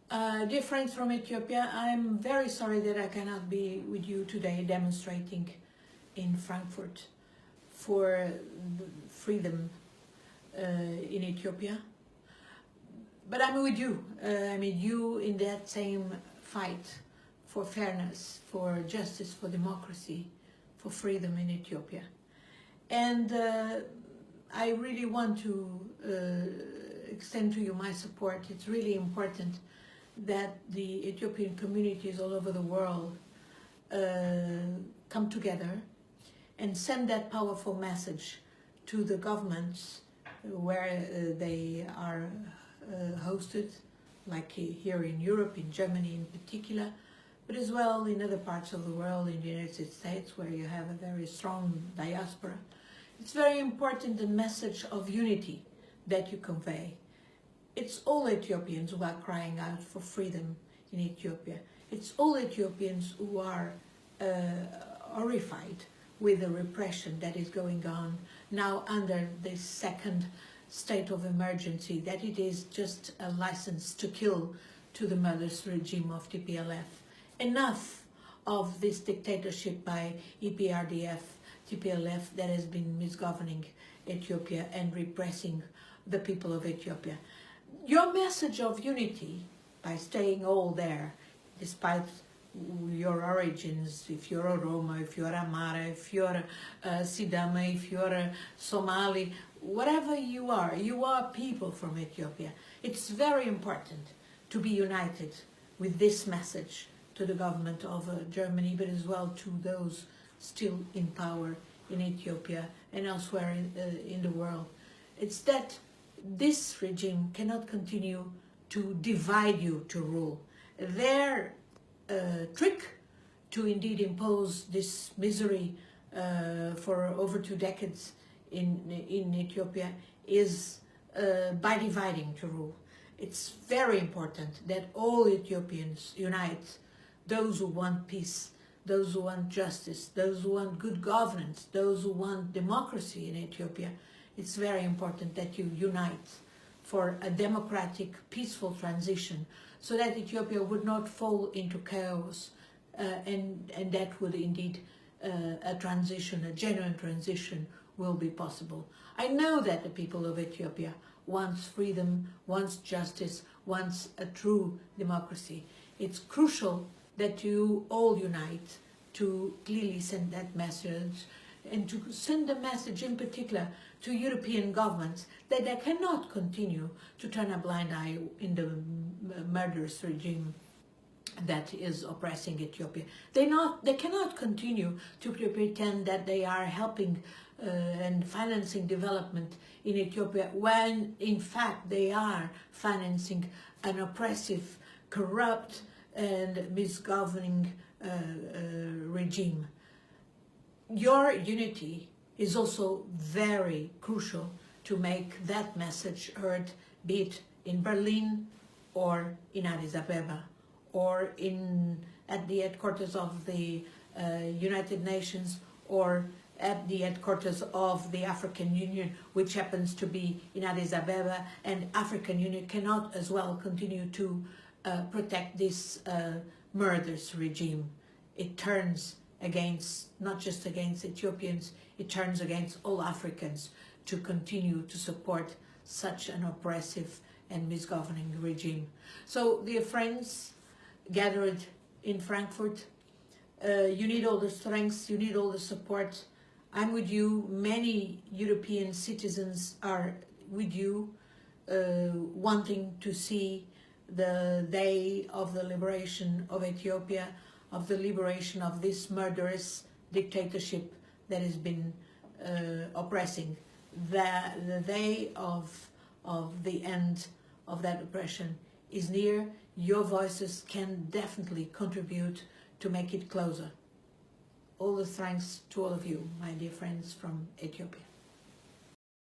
Dear friends from Ethiopia, I'm very sorry that I cannot be with you today demonstrating in Frankfurt for freedom in Ethiopia. But I'm with you. I'm with you in that same fight for fairness, for justice, for democracy, for freedom in Ethiopia. And I really want to extend to you my support. It's really important that the Ethiopian communities all over the world come together and send that powerful message to the governments where they are hosted, like here in Europe, in Germany in particular, but as well in other parts of the world, in the United States, where you have a very strong diaspora. It's very important, the message of unity that you convey. It's all Ethiopians who are crying out for freedom in Ethiopia. It's all Ethiopians who are horrified with the repression that is going on now under this second state of emergency, that it is just a license to kill to the murderous regime of TPLF. Enough of this dictatorship by EPRDF, TPLF, that has been misgoverning Ethiopia and repressing the people of Ethiopia. Your message of unity, by staying all there, despite your origins, if you're a Roma, if you're Amara, if you're Sidama, if you're Somali, whatever you are people from Ethiopia. It's very important to be united with this message to the government of Germany, but as well to those still in power in Ethiopia and elsewhere in the world. It's that this regime cannot continue to divide you to rule. Their trick to indeed impose this misery for over 2 decades in Ethiopia is by dividing to rule. It's very important that all Ethiopians unite, those who want peace, those who want justice, those who want good governance, those who want democracy in Ethiopia. It's very important that you unite for a democratic, peaceful transition so that Ethiopia would not fall into chaos and that would indeed a transition, a genuine transition will be possible. I know that the people of Ethiopia wants freedom, wants justice, wants a true democracy. It's crucial that you all unite to clearly send that message and to send a message in particular to European governments that they cannot continue to turn a blind eye in the murderous regime that is oppressing Ethiopia. They cannot continue to pretend that they are helping and financing development in Ethiopia when in fact they are financing an oppressive, corrupt and misgoverning regime. Your unity is also very crucial to make that message heard, be it in Berlin or in Addis Ababa or at the headquarters of the United Nations or at the headquarters of the African Union, which happens to be in Addis Ababa, and African Union cannot as well continue to protect this murderous regime. It turns against, not just against Ethiopians, it turns against all Africans to continue to support such an oppressive and misgoverning regime. So, dear friends gathered in Frankfurt, you need all the strength, you need all the support. I'm with you. Many European citizens are with you, wanting to see the day of the liberation of Ethiopia, of the liberation of this murderous dictatorship that has been oppressing. The day of the end of that oppression is near. Your voices can definitely contribute to make it closer. All the thanks to all of you, my dear friends from Ethiopia.